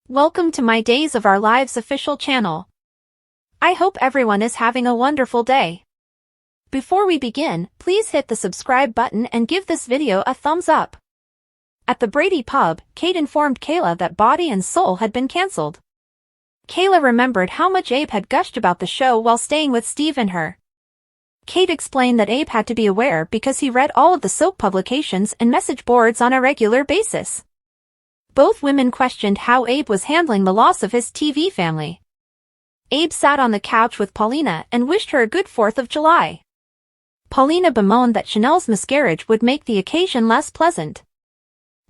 Welcome to my Days of Our Lives official channel. I hope everyone is having a wonderful day. Before we begin, please hit the subscribe button and give this video a thumbs up. At the Brady pub, Kate informed Kayla that Body and Soul had been cancelled. Kayla remembered how much Abe had gushed about the show while staying with Steve and her. Kate explained that Abe had to be aware because he read all of the soap publications and message boards on a regular basis. Both women questioned how Abe was handling the loss of his TV family. Abe sat on the couch with Paulina and wished her a good 4th of July. Paulina bemoaned that Chanel's miscarriage would make the occasion less pleasant.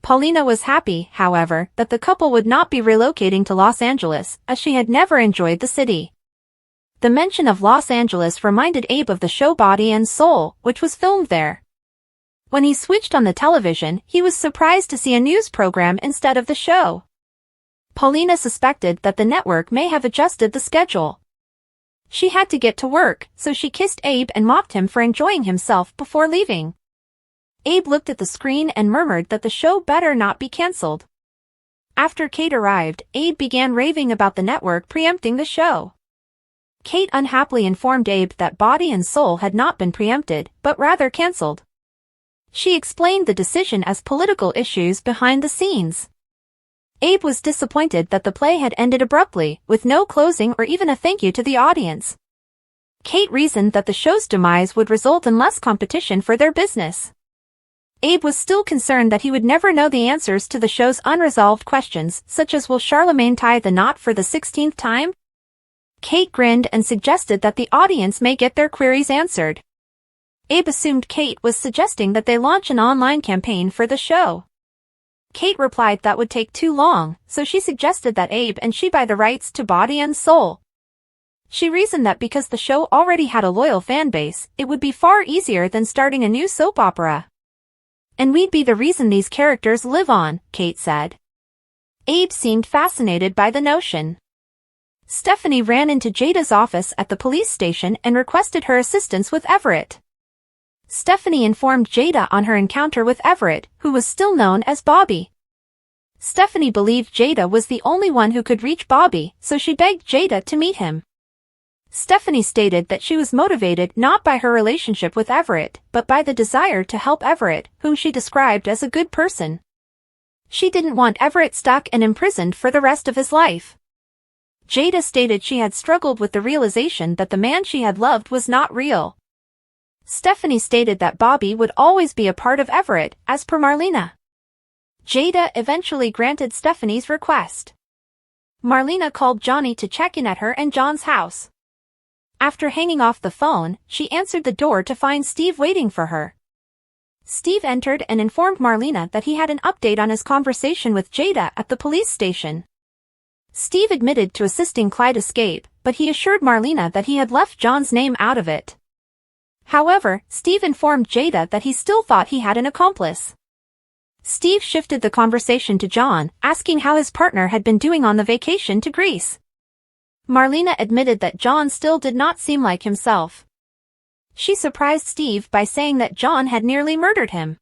Paulina was happy, however, that the couple would not be relocating to Los Angeles, as she had never enjoyed the city. The mention of Los Angeles reminded Abe of the show Body and Soul, which was filmed there. When he switched on the television, he was surprised to see a news program instead of the show. Paulina suspected that the network may have adjusted the schedule. She had to get to work, so she kissed Abe and mocked him for enjoying himself before leaving. Abe looked at the screen and murmured that the show better not be cancelled. After Kate arrived, Abe began raving about the network preempting the show. Kate unhappily informed Abe that Body and Soul had not been preempted, but rather cancelled. She explained the decision as political issues behind the scenes. Abe was disappointed that the play had ended abruptly, with no closing or even a thank you to the audience. Kate reasoned that the show's demise would result in less competition for their business. Abe was still concerned that he would never know the answers to the show's unresolved questions, such as will Charlemagne tie the knot for the 16th time? Kate grinned and suggested that the audience may get their queries answered. Abe assumed Kate was suggesting that they launch an online campaign for the show. Kate replied that would take too long, so she suggested that Abe and she buy the rights to Body and Soul. She reasoned that because the show already had a loyal fan base, it would be far easier than starting a new soap opera. And we'd be the reason these characters live on, Kate said. Abe seemed fascinated by the notion. Stephanie ran into Jada's office at the police station and requested her assistance with Everett. Stephanie informed Jada on her encounter with Everett, who was still known as Bobby. Stephanie believed Jada was the only one who could reach Bobby, so she begged Jada to meet him. Stephanie stated that she was motivated not by her relationship with Everett, but by the desire to help Everett, whom she described as a good person. She didn't want Everett stuck and imprisoned for the rest of his life. Jada stated she had struggled with the realization that the man she had loved was not real. Stephanie stated that Bobby would always be a part of Everett, as per Marlena. Jada eventually granted Stephanie's request. Marlena called Johnny to check in at her and John's house. After hanging off the phone, she answered the door to find Steve waiting for her. Steve entered and informed Marlena that he had an update on his conversation with Jada at the police station. Steve admitted to assisting Clyde escape, but he assured Marlena that he had left John's name out of it. However, Steve informed Jada that he still thought he had an accomplice. Steve shifted the conversation to John, asking how his partner had been doing on the vacation to Greece. Marlena admitted that John still did not seem like himself. She surprised Steve by saying that John had nearly murdered him.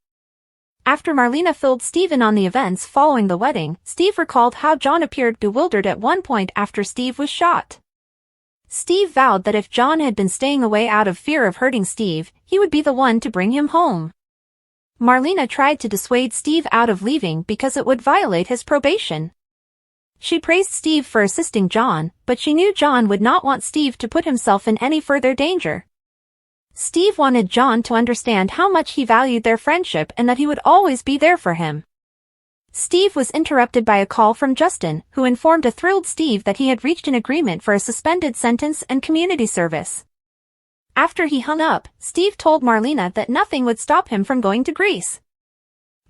After Marlena filled Steve in on the events following the wedding, Steve recalled how John appeared bewildered at one point after Steve was shot. Steve vowed that if John had been staying away out of fear of hurting Steve, he would be the one to bring him home. Marlena tried to dissuade Steve out of leaving because it would violate his probation. She praised Steve for assisting John, but she knew John would not want Steve to put himself in any further danger. Steve wanted John to understand how much he valued their friendship and that he would always be there for him. Steve was interrupted by a call from Justin, who informed a thrilled Steve that he had reached an agreement for a suspended sentence and community service. After he hung up, Steve told Marlena that nothing would stop him from going to Greece.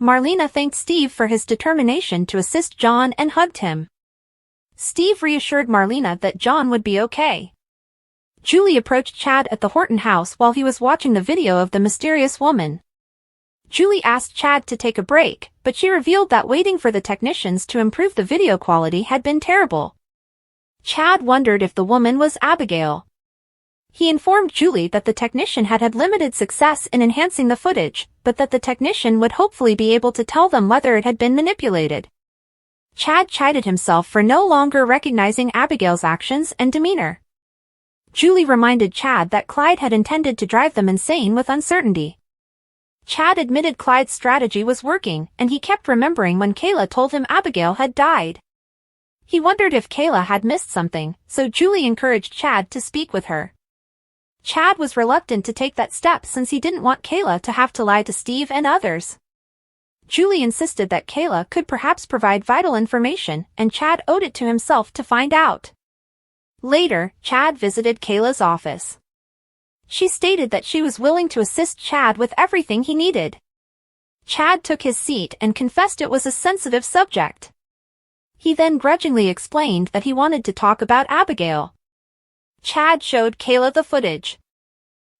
Marlena thanked Steve for his determination to assist John and hugged him. Steve reassured Marlena that John would be okay. Julie approached Chad at the Horton house while he was watching the video of the mysterious woman. Julie asked Chad to take a break, but she revealed that waiting for the technicians to improve the video quality had been terrible. Chad wondered if the woman was Abigail. He informed Julie that the technician had had limited success in enhancing the footage, but that the technician would hopefully be able to tell them whether it had been manipulated. Chad chided himself for no longer recognizing Abigail's actions and demeanor. Julie reminded Chad that Clyde had intended to drive them insane with uncertainty. Chad admitted Clyde's strategy was working, and he kept remembering when Kayla told him Abigail had died. He wondered if Kayla had missed something, so Julie encouraged Chad to speak with her. Chad was reluctant to take that step since he didn't want Kayla to have to lie to Steve and others. Julie insisted that Kayla could perhaps provide vital information, and Chad owed it to himself to find out. Later, Chad visited Kayla's office. She stated that she was willing to assist Chad with everything he needed. Chad took his seat and confessed it was a sensitive subject. He then grudgingly explained that he wanted to talk about Abigail. Chad showed Kayla the footage.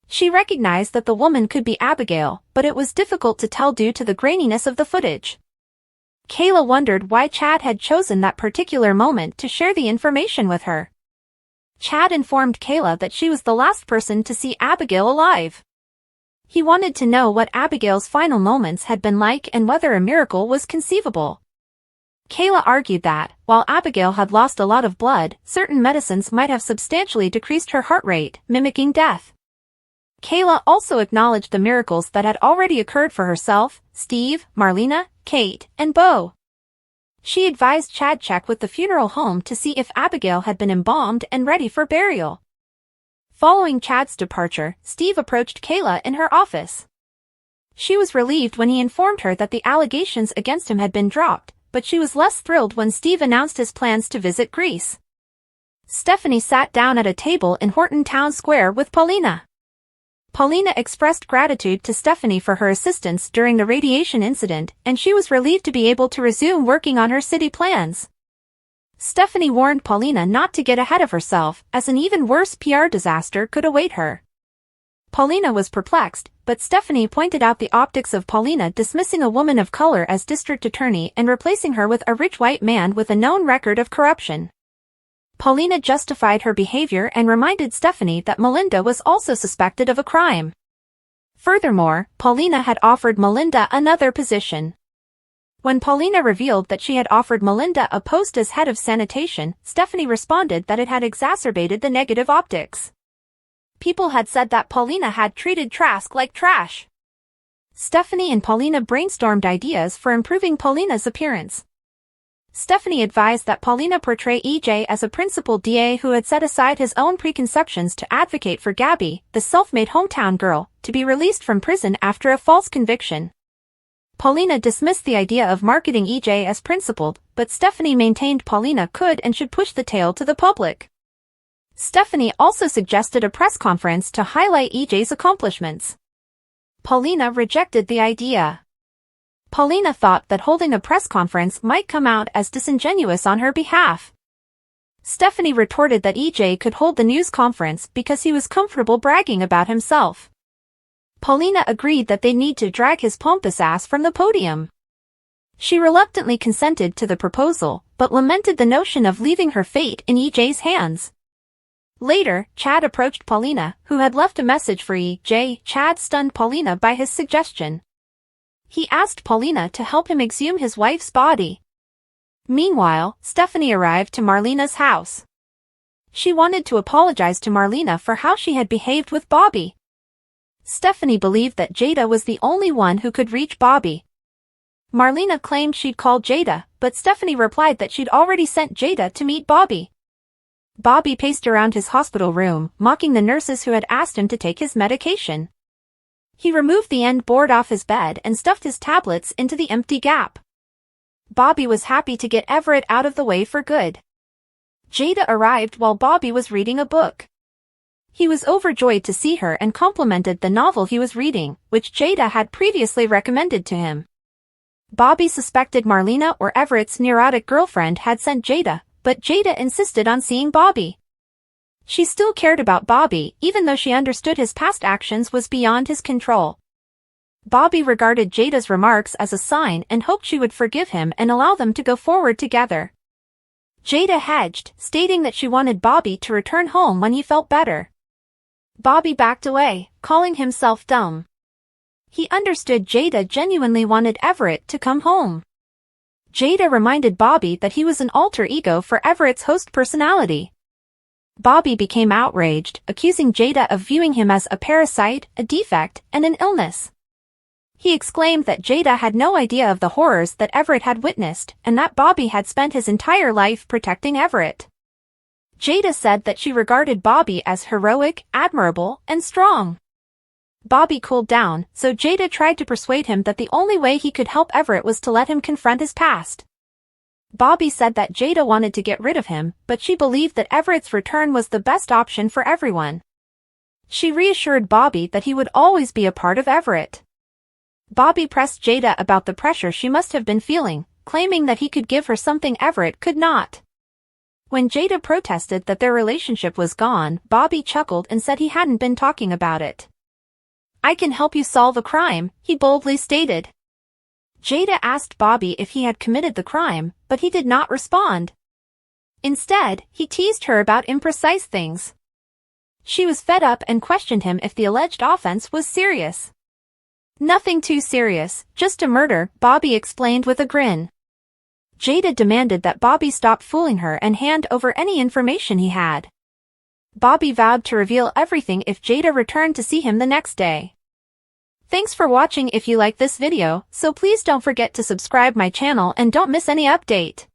She recognized that the woman could be Abigail, but it was difficult to tell due to the graininess of the footage. Kayla wondered why Chad had chosen that particular moment to share the information with her. Chad informed Kayla that she was the last person to see Abigail alive. He wanted to know what Abigail's final moments had been like and whether a miracle was conceivable. Kayla argued that, while Abigail had lost a lot of blood, certain medicines might have substantially decreased her heart rate, mimicking death. Kayla also acknowledged the miracles that had already occurred for herself, Steve, Marlena, Kate, and Beau. She advised Chad check with the funeral home to see if Abigail had been embalmed and ready for burial. Following Chad's departure, Steve approached Kayla in her office. She was relieved when he informed her that the allegations against him had been dropped, but she was less thrilled when Steve announced his plans to visit Greece. Stephanie sat down at a table in Horton Town Square with Paulina. Paulina expressed gratitude to Stephanie for her assistance during the radiation incident, and she was relieved to be able to resume working on her city plans. Stephanie warned Paulina not to get ahead of herself, as an even worse PR disaster could await her. Paulina was perplexed, but Stephanie pointed out the optics of Paulina dismissing a woman of color as district attorney and replacing her with a rich white man with a known record of corruption. Paulina justified her behavior and reminded Stephanie that Melinda was also suspected of a crime. Furthermore, Paulina had offered Melinda another position. When Paulina revealed that she had offered Melinda a post as head of sanitation, Stephanie responded that it had exacerbated the negative optics. People had said that Paulina had treated Trask like trash. Stephanie and Paulina brainstormed ideas for improving Paulina's appearance. Stephanie advised that Paulina portray EJ as a principled DA who had set aside his own preconceptions to advocate for Gabby, the self-made hometown girl, to be released from prison after a false conviction. Paulina dismissed the idea of marketing EJ as principled, but Stephanie maintained Paulina could and should push the tale to the public. Stephanie also suggested a press conference to highlight EJ's accomplishments. Paulina rejected the idea. Paulina thought that holding a press conference might come out as disingenuous on her behalf. Stephanie retorted that EJ could hold the news conference because he was comfortable bragging about himself. Paulina agreed that they need to drag his pompous ass from the podium. She reluctantly consented to the proposal, but lamented the notion of leaving her fate in EJ's hands. Later, Chad approached Paulina, who had left a message for EJ. Chad stunned Paulina by his suggestion. He asked Paulina to help him exhume his wife's body. Meanwhile, Stephanie arrived to Marlena's house. She wanted to apologize to Marlena for how she had behaved with Bobby. Stephanie believed that Jada was the only one who could reach Bobby. Marlena claimed she'd called Jada, but Stephanie replied that she'd already sent Jada to meet Bobby. Bobby paced around his hospital room, mocking the nurses who had asked him to take his medication. He removed the end board off his bed and stuffed his tablets into the empty gap. Bobby was happy to get Everett out of the way for good. Jada arrived while Bobby was reading a book. He was overjoyed to see her and complimented the novel he was reading, which Jada had previously recommended to him. Bobby suspected Marlena or Everett's neurotic girlfriend had sent Jada, but Jada insisted on seeing Bobby. She still cared about Bobby, even though she understood his past actions was beyond his control. Bobby regarded Jada's remarks as a sign and hoped she would forgive him and allow them to go forward together. Jada hedged, stating that she wanted Bobby to return home when he felt better. Bobby backed away, calling himself dumb. He understood Jada genuinely wanted Everett to come home. Jada reminded Bobby that he was an alter ego for Everett's host personality. Bobby became outraged, accusing Jada of viewing him as a parasite, a defect, and an illness. He exclaimed that Jada had no idea of the horrors that Everett had witnessed, and that Bobby had spent his entire life protecting Everett. Jada said that she regarded Bobby as heroic, admirable, and strong. Bobby cooled down, so Jada tried to persuade him that the only way he could help Everett was to let him confront his past. Bobby said that Jada wanted to get rid of him, but she believed that Everett's return was the best option for everyone. She reassured Bobby that he would always be a part of Everett. Bobby pressed Jada about the pressure she must have been feeling, claiming that he could give her something Everett could not. When Jada protested that their relationship was gone, Bobby chuckled and said he hadn't been talking about it. "I can help you solve a crime," he boldly stated. Jada asked Bobby if he had committed the crime, but he did not respond. Instead, he teased her about imprecise things. She was fed up and questioned him if the alleged offense was serious. "Nothing too serious, just a murder," Bobby explained with a grin. Jada demanded that Bobby stop fooling her and hand over any information he had. Bobby vowed to reveal everything if Jada returned to see him the next day. Thanks for watching. If you like this video, so please don't forget to subscribe my channel and don't miss any update.